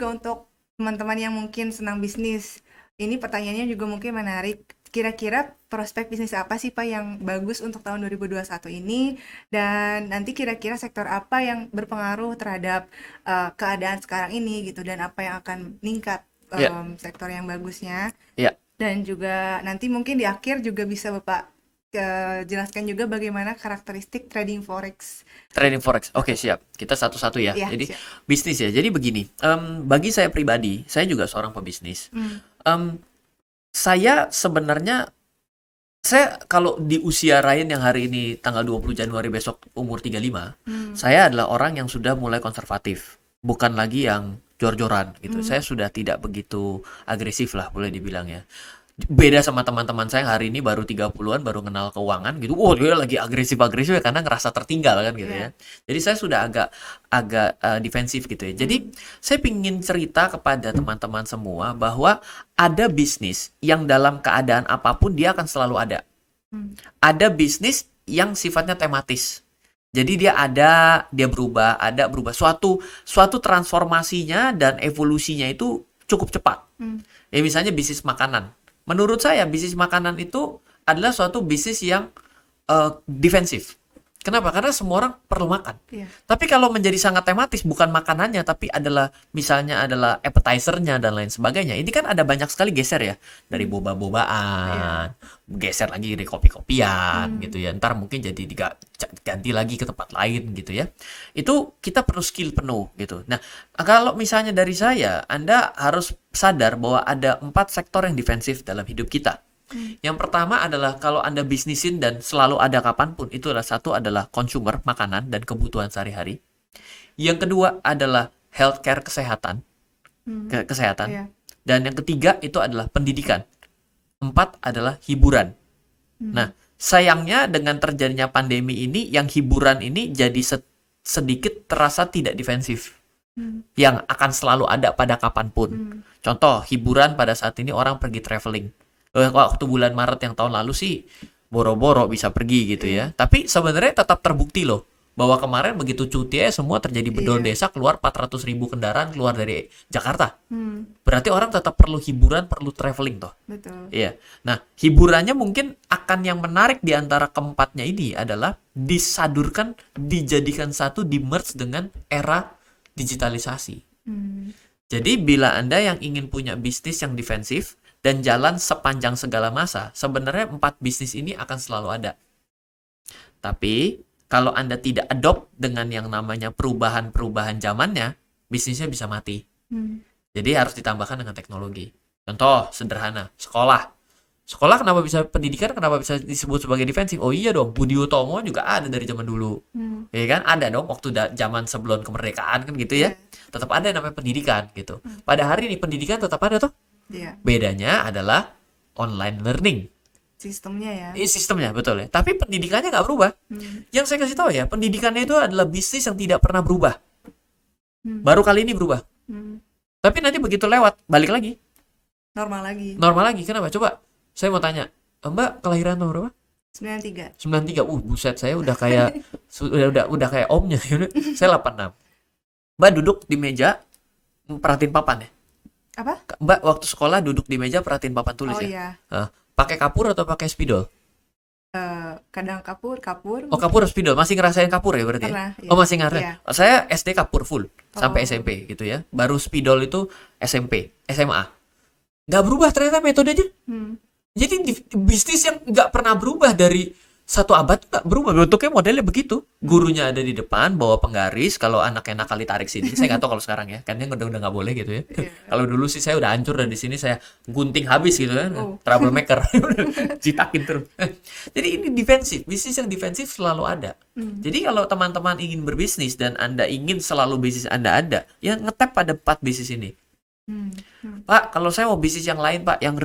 juga untuk teman-teman yang mungkin senang bisnis. Ini pertanyaannya juga mungkin menarik. Kira-kira prospek bisnis apa sih Pak yang bagus untuk tahun 2021 ini? Dan nanti kira-kira sektor apa yang berpengaruh terhadap keadaan sekarang ini gitu dan apa yang akan meningkat Ya, sektor yang bagusnya? ya, Dan juga nanti mungkin di akhir juga bisa Bapak jelaskan juga bagaimana karakteristik trading forex. trading forex. Oke, siap. Kita satu-satu ya. Iya, Jadi siap. bisnis ya. Jadi begini, bagi saya pribadi, saya juga seorang pebisnis. Hmm. Em, saya sebenarnya, saya kalau di usia Ryan yang hari ini tanggal 20 Januari besok umur 35, saya adalah orang yang sudah mulai konservatif. Bukan lagi yang jor-joran gitu. Saya sudah tidak begitu agresif lah boleh dibilang ya. Beda sama teman-teman saya yang hari ini baru 30-an, baru kenal keuangan gitu. Oh, dia lagi agresif-agresif ya karena ngerasa tertinggal kan gitu Iya. ya. Jadi saya sudah agak agak defensif gitu ya. Jadi saya ingin cerita kepada teman-teman semua bahwa ada bisnis yang dalam keadaan apapun dia akan selalu ada. Ada bisnis yang sifatnya tematis. Jadi dia ada, dia berubah, ada berubah. Suatu transformasinya dan evolusinya itu cukup cepat. Ya misalnya bisnis makanan. Menurut saya bisnis makanan itu adalah suatu bisnis yang defensif. Kenapa? Karena semua orang perlu makan. Iya. Tapi kalau menjadi sangat tematis, bukan makanannya, tapi adalah misalnya adalah appetizer-nya dan lain sebagainya. Ini kan ada banyak sekali geser ya. Dari boba-bobaan, geser lagi dari kopi-kopian gitu ya. Ntar mungkin jadi ganti lagi ke tempat lain gitu ya. Itu kita perlu skill penuh gitu. Nah, kalau misalnya dari saya, Anda harus sadar bahwa ada 4 sektor yang defensif dalam hidup kita. Yang pertama adalah kalau Anda bisnisin dan selalu ada kapanpun, itu adalah satu adalah consumer, makanan dan kebutuhan sehari-hari. Yang kedua adalah healthcare, kesehatan, kesehatan. Iya. Dan yang ketiga itu adalah pendidikan. 4 adalah hiburan. Nah, sayangnya dengan terjadinya pandemi ini, yang hiburan ini jadi sedikit terasa tidak defensif. Yang akan selalu ada pada kapanpun. Contoh, hiburan pada saat ini orang pergi traveling. Waktu bulan Maret yang tahun lalu sih boro-boro bisa pergi gitu ya. Tapi sebenarnya tetap terbukti loh bahwa kemarin begitu cuti semua terjadi bedol Iya. desa, keluar 400.000 kendaraan keluar dari Jakarta. Berarti orang tetap perlu hiburan, perlu traveling toh. Betul. Iya. Nah, hiburannya mungkin akan yang menarik di antara keempatnya ini adalah disadurkan, dijadikan satu, di-merge dengan era digitalisasi. Jadi bila Anda yang ingin punya bisnis yang defensif dan jalan sepanjang segala masa, sebenarnya 4 bisnis ini akan selalu ada. Tapi kalau Anda tidak adopt dengan yang namanya perubahan-perubahan zamannya, bisnisnya bisa mati. Jadi harus ditambahkan dengan teknologi. Contoh sederhana, sekolah. Sekolah kenapa bisa, pendidikan kenapa bisa disebut sebagai defensif? Oh iya dong, Budi Utomo juga ada dari zaman dulu. Ya kan? Ada dong waktu zaman sebelum kemerdekaan kan gitu ya. Tetap ada yang namanya pendidikan gitu. Pada hari ini pendidikan tetap ada tuh. Iya. Bedanya adalah online learning. Sistemnya ya. Ini sistemnya, betul ya. Tapi pendidikannya nggak berubah. Yang saya kasih tahu ya, pendidikannya itu adalah bisnis yang tidak pernah berubah. Baru kali ini berubah. Tapi nanti begitu lewat, balik lagi. Normal lagi. Normal lagi. Kenapa? Coba, saya mau tanya. Mbak kelahiran tahun berapa? 93. 93. Buset, saya udah kayak udah kayak omnya. Saya 86. Mbak duduk di meja, perhatiin papan ya. Apa? Mbak waktu sekolah duduk di meja perhatiin papan tulis Oh ya. iya. Pakai kapur atau pakai spidol? Kadang kapur. Oh, kapur atau spidol. Masih ngerasain kapur ya berarti? Pernah, Ya? iya. Oh, masih ngerasain. Iya. Saya SD kapur full sampai Oh. SMP gitu ya. Baru spidol itu SMP, SMA. Nggak berubah ternyata metodenya. Jadi bisnis yang nggak pernah berubah dari satu abad tuh nggak berubah. Bentuknya modelnya begitu. Gurunya ada di depan, bawa penggaris. Kalau anaknya nakal ditarik sini. Saya nggak tahu kalau sekarang ya. Kan udah nggak boleh gitu ya. Kalau dulu sih saya udah hancur dan di sini saya gunting habis gitu kan. Oh. Troublemaker. Citakin terus. Jadi ini defensif. Bisnis yang defensif selalu ada. Jadi kalau teman-teman ingin berbisnis dan Anda ingin selalu bisnis Anda ada, ya ngetap pada 4 bisnis ini. Pak, kalau saya mau bisnis yang lain, Pak, yang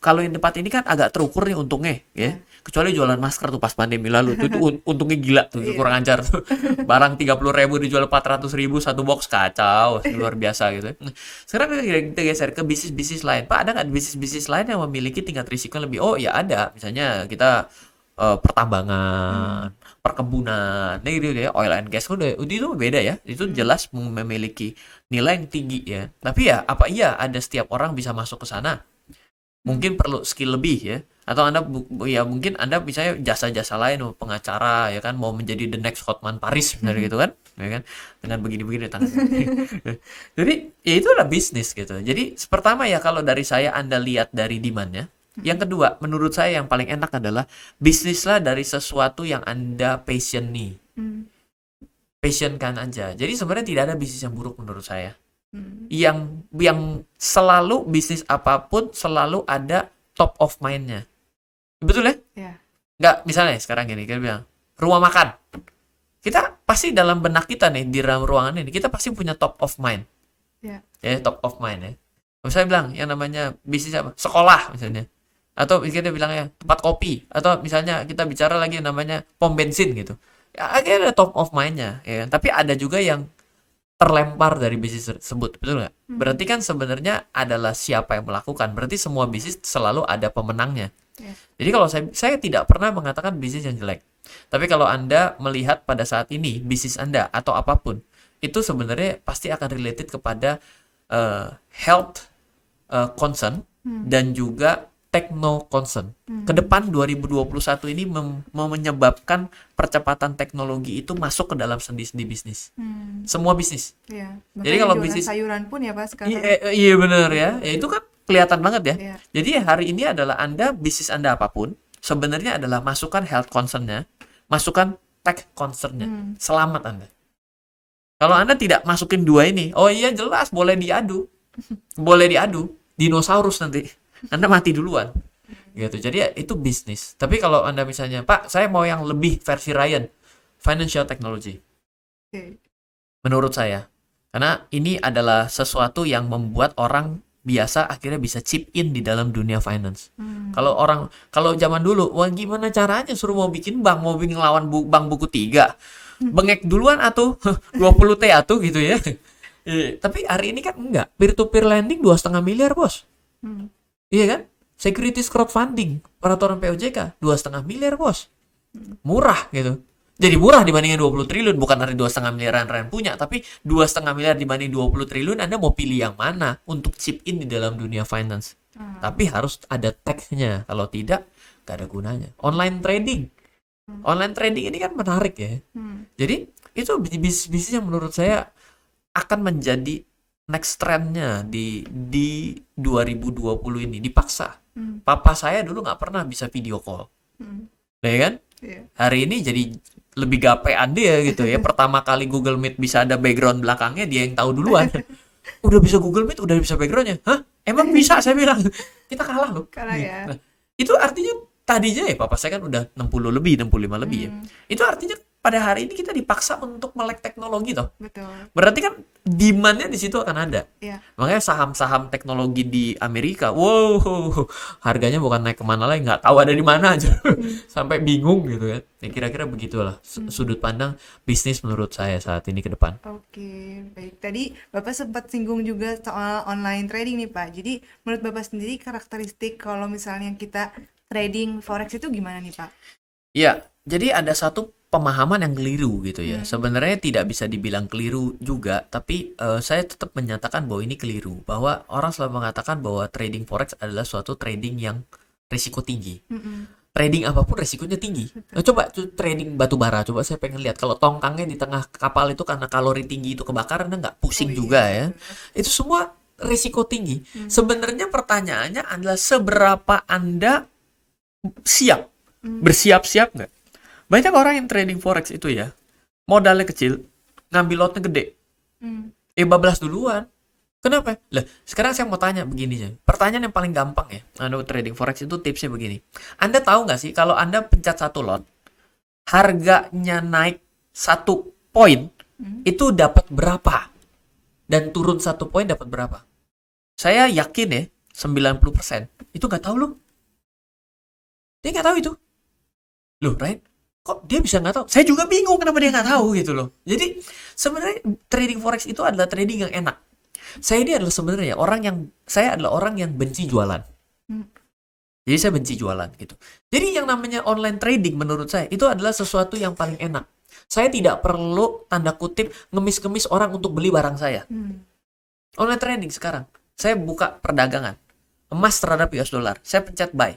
kalau yang tempat ini kan agak terukur nih untungnya, ya. Kecuali jualan masker tuh pas pandemi lalu, itu untungnya gila tuh, kurang ajar tuh. Barang 30.000 dijual 400.000 satu box, kacau, luar biasa gitu. Sekarang kita geser ke bisnis-bisnis lain. Pak, ada nggak bisnis-bisnis lain yang memiliki tingkat risiko lebih? Oh ya ada, misalnya kita pertambangan, perkebunan, gitu ya, oil and gas kan udah itu beda ya. Itu jelas memiliki nilai yang tinggi ya. Tapi ya apa iya ada setiap orang bisa masuk ke sana? Mungkin perlu skill lebih ya. Atau Anda ya mungkin Anda misalnya jasa-jasa lain, pengacara ya kan, mau menjadi the next Hotman Paris misalnya gitu kan, ya kan, dengan begini-begini tangannya. Jadi ya itulah bisnis gitu. Jadi pertama ya kalau dari saya Anda lihat dari demand-nya. Yang kedua, menurut saya yang paling enak adalah bisnislah dari sesuatu yang Anda passion nih. Passionkan aja. Jadi sebenarnya tidak ada bisnis yang buruk menurut saya. Yang selalu bisnis apapun selalu ada top of mind-nya. Betul ya? Ya. Nggak, misalnya sekarang gini, kita bilang, rumah makan. Kita pasti dalam benak kita nih, di dalam ruangan ini, kita pasti punya top of mind. Ya. Ya, top of mind ya. Misalnya bilang, yang namanya bisnis apa? Sekolah misalnya. Atau kita bilangnya tempat kopi. Atau misalnya kita bicara lagi yang namanya pom bensin gitu. Ya, akhirnya ada top of mind-nya. Ya. Tapi ada juga yang terlempar dari bisnis tersebut, betul nggak? Berarti kan sebenarnya adalah siapa yang melakukan. Berarti semua bisnis selalu ada pemenangnya. Ya. Jadi kalau saya tidak pernah mengatakan bisnis yang jelek. Tapi kalau Anda melihat pada saat ini bisnis Anda atau apapun, itu sebenarnya pasti akan related kepada health concern dan juga techno concern. Ke depan 2021 ini menyebabkan percepatan teknologi itu masuk ke dalam sendi-sendi bisnis. Semua bisnis. Ya. Jadi kalau Jualan bisnis sayuran pun ya Pak sekarang. iya benar ya. Ya itu kan kelihatan banget ya. Iya. Jadi hari ini adalah bisnis Anda apapun, sebenarnya adalah masukkan health concern-nya, masukkan tech concern-nya. Selamat Anda. Kalau Anda tidak masukin dua ini, oh iya jelas boleh diadu. Boleh diadu. Dinosaurus nanti. Anda mati duluan. Gitu. Jadi ya, itu bisnis. Tapi kalau Anda misalnya, Pak, saya mau yang lebih versi Ryan, financial technology. Oke. Menurut saya. Karena ini adalah sesuatu yang membuat orang biasa akhirnya bisa chip in di dalam dunia finance. Kalau zaman dulu, wah gimana caranya suruh mau bikin bank, mau bikin lawan bank buku 3. Bengek duluan atuh, 20 T atuh gitu ya. Tapi hari ini kan enggak. Peer to peer lending 2,5 miliar, Bos. Iya kan? Securities crowdfunding, peraturan POJK 2,5 miliar, Bos. Murah gitu. Jadi murah dibandingin 20 triliun, bukan dari 2,5 miliaran Ryan punya, tapi 2,5 miliar dibanding 20 triliun, Anda mau pilih yang mana untuk chip in di dalam dunia finance. Tapi harus ada tech-nya, kalau tidak, gak ada gunanya. Online trading ini kan menarik ya. Jadi itu bisnis yang menurut saya akan menjadi next trend-nya di 2020 ini, dipaksa. Papa saya dulu gak pernah bisa video call. Ya kan? Hari ini jadi lebih gapean dia gitu ya. Pertama kali Google Meet bisa ada background belakangnya, dia yang tahu duluan. Udah bisa Google Meet, udah bisa backgroundnya. Hah? Emang bisa? Saya bilang. Kita kalah loh. Kalah ya. Nah, itu artinya tadinya ya papa saya kan udah 60 lebih, 65 lebih ya. Itu artinya pada hari ini kita dipaksa untuk melek teknologi toh. Betul. Berarti kan demand-nya di situ akan ada. Iya. Makanya saham-saham teknologi di Amerika, wow, harganya bukan naik kemana lagi, nggak tahu ada di mana aja, sampai bingung gitu kan. Ya, kira-kira begitulah sudut pandang bisnis menurut saya saat ini ke depan. Oke, baik. Tadi Bapak sempat singgung juga soal online trading nih Pak. Jadi menurut Bapak sendiri karakteristik kalau misalnya kita trading forex itu gimana nih Pak? Ya, jadi ada satu pemahaman yang keliru gitu ya. Sebenarnya tidak bisa dibilang keliru juga, tapi saya tetap menyatakan bahwa ini keliru. Bahwa orang selalu mengatakan bahwa trading forex adalah suatu trading yang risiko tinggi. Trading apapun risikonya tinggi. Nah, coba trading batu bara, coba saya pengen lihat kalau tongkangnya di tengah kapal itu karena kalori tinggi itu kebakaran, Anda nggak pusing juga ya. Itu semua risiko tinggi. Sebenarnya pertanyaannya adalah seberapa Anda siap, bersiap-siap nggak? Banyak orang yang trading forex itu ya, modalnya kecil, ngambil lotnya gede. Bablas duluan. Kenapa? Lah, sekarang saya mau tanya begini ya. Pertanyaan yang paling gampang ya. Anda trading forex itu tipsnya begini. Anda tahu nggak sih kalau Anda pencet satu lot, harganya naik 1 poin, itu dapat berapa? Dan turun 1 poin dapat berapa? Saya yakin ya, 90% itu nggak tahu loh. Dia nggak tahu itu. Loh, right? Kok dia bisa nggak tahu? Saya juga bingung kenapa dia nggak tahu gitu loh. Jadi sebenarnya trading forex itu adalah trading yang enak. Saya adalah orang yang benci jualan. Jadi saya benci jualan gitu. Jadi yang namanya online trading menurut saya itu adalah sesuatu yang paling enak. Saya tidak perlu tanda kutip ngemis-ngemis orang untuk beli barang saya. Online trading sekarang, saya buka perdagangan emas terhadap US dollar, saya pencet buy.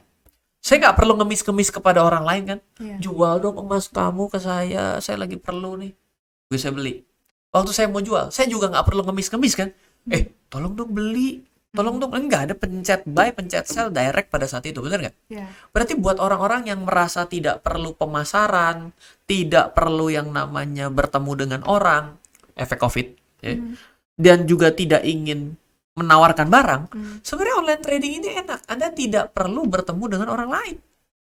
Saya nggak perlu ngemis-ngemis kepada orang lain kan. Jual dong emas kamu ke saya lagi perlu nih. Gue saya beli. Waktu saya mau jual, saya juga nggak perlu ngemis-ngemis kan. Tolong dong beli. Tolong dong, enggak ada pencet buy, pencet sell direct pada saat itu, benar nggak? Berarti buat orang-orang yang merasa tidak perlu pemasaran, tidak perlu yang namanya bertemu dengan orang, efek COVID, ya, dan juga tidak ingin menawarkan barang, sebenarnya online trading ini enak. Anda tidak perlu bertemu dengan orang lain.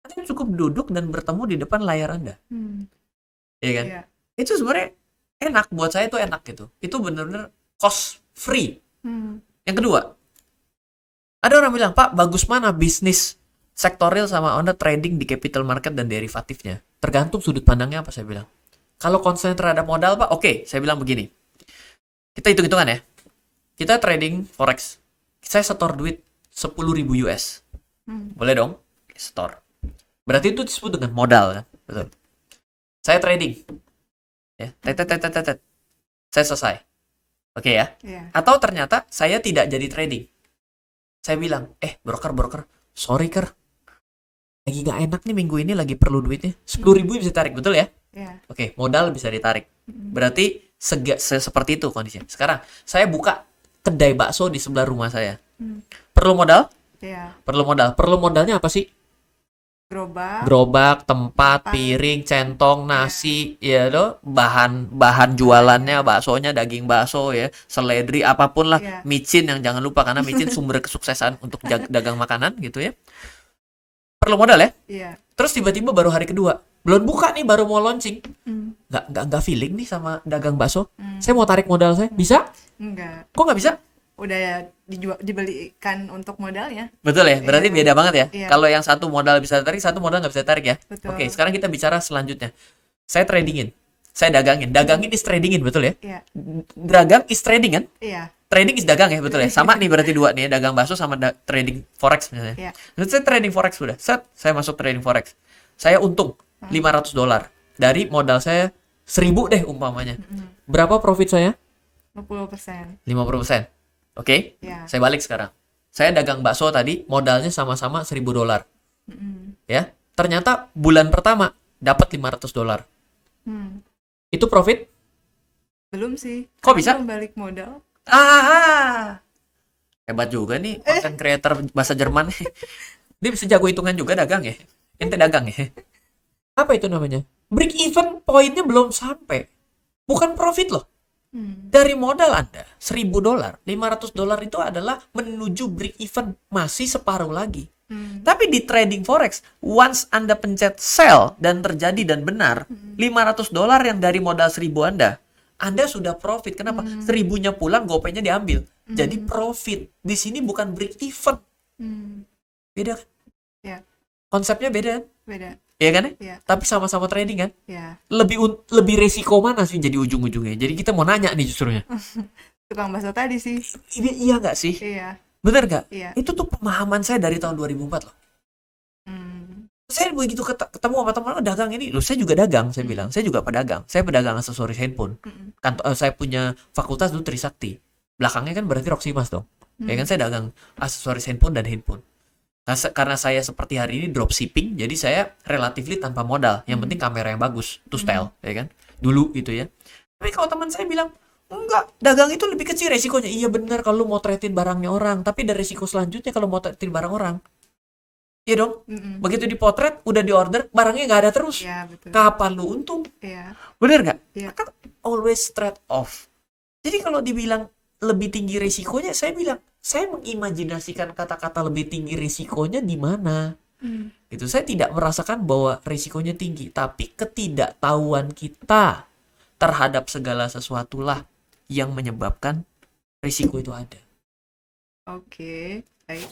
Anda cukup duduk dan bertemu di depan layar Anda. Iya kan? Itu sebenarnya enak, buat saya itu enak gitu. Itu benar-benar cost free. Yang kedua, ada orang bilang, Pak, bagus mana bisnis sektorial sama Anda trading di capital market dan derivatifnya? Tergantung sudut pandangnya apa, saya bilang. Kalau konsen terhadap modal, Pak, oke, saya bilang begini. Kita hitung-hitungan ya. Kita trading forex. Saya setor duit 10.000 US. Boleh dong? Setor. Berarti itu disebut dengan modal kan? Betul. Saya trading. Ya, saya selesai. Oke ya? Atau ternyata saya tidak jadi trading. Saya bilang, broker, sorry ker, lagi gak enak nih minggu ini, lagi perlu duitnya. 10.000 bisa tarik, betul ya? Oke, modal bisa ditarik. Berarti seperti itu kondisinya. Sekarang, saya buka kedai bakso di sebelah rumah saya. Perlu modal? Perlu modal. Perlu modalnya apa sih? Gerobak, tempat, piring, centong, nasi, ya loh, bahan jualannya, baksonya, daging bakso ya, seledri, apapun lah, micin yang jangan lupa karena micin sumber kesuksesan untuk dagang makanan gitu ya. Perlu modal ya? Terus tiba-tiba baru hari kedua, belum buka nih, baru mau launching, nggak feeling nih sama dagang bakso. Saya mau tarik modal saya, bisa? Enggak. Kok nggak bisa? Udah dibelikan untuk modalnya. Betul ya, berarti beda banget ya. Kalau yang satu modal bisa tarik, satu modal nggak bisa tarik ya. Betul. Oke, sekarang kita bicara selanjutnya. Saya tradingin, saya dagangin is tradingin, betul ya? Dagang is trading kan? Trading is dagang ya, betul ya? Sama nih berarti dua nih, dagang bakso sama trading forex misalnya. Saya trading forex sudah, saya masuk trading forex. Saya untung $500 dari modal saya 1.000 deh umpamanya. Berapa profit saya? 50%. 50%. Oke, saya balik sekarang. Saya dagang bakso tadi, modalnya sama-sama $1.000. Ya, ternyata bulan pertama dapat $500. Itu profit? Belum sih. Kok bisa? Belum balik modal. Hebat juga nih content creator bahasa Jerman. Dia bisa jago hitungan juga dagang ya. Ente dagang ya. Apa itu namanya? Break even poinnya belum sampai. Bukan profit loh. Dari modal Anda $1.000, $500 itu adalah menuju break even, masih separuh lagi. Tapi di trading forex, once Anda pencet sell dan terjadi dan benar, $500 yang dari modal 1.000 Anda sudah profit. Kenapa? 1.000-nya pulang, gopenya diambil. Jadi profit. Di sini bukan break even. Beda kan? Konsepnya beda kan? Beda. Iya kan ya? Tapi sama-sama trading kan? Lebih resiko mana sih jadi ujung-ujungnya? Jadi kita mau nanya nih justrunya. Tukang bakso tadi sih. Ini iya nggak sih? Iya. Bener nggak? Iya. Itu tuh pemahaman saya dari tahun 2004 loh. Saya begitu ketemu sama teman dagang ini, loh saya juga dagang, saya bilang. Saya juga pedagang. Saya pedagang aksesoris handphone. Saya punya fakultas dulu Trisakti. Belakangnya kan berarti Roximas dong. Ya kan saya dagang aksesoris handphone dan handphone. Nah, karena saya seperti hari ini dropshipping, jadi saya relatively tanpa modal. Yang penting kamera yang bagus, to style, ya kan? Dulu gitu ya. Tapi kalau teman saya bilang, enggak, dagang itu lebih kecil resikonya. Iya benar kalau motretin barangnya orang, tapi ada resiko selanjutnya kalau motretin barang orang. Iya dong? Begitu dipotret, udah diorder, barangnya nggak ada terus. Iya, betul. Kapan lu untung? Iya. Bener nggak? Iya. Kan always trade off. Jadi kalau dibilang lebih tinggi resikonya, saya bilang, saya mengimajinasikan kata-kata lebih tinggi risikonya di mana. Gitu. Saya tidak merasakan bahwa risikonya tinggi, tapi ketidaktahuan kita terhadap segala sesuatulah yang menyebabkan risiko itu ada. Oke, baik.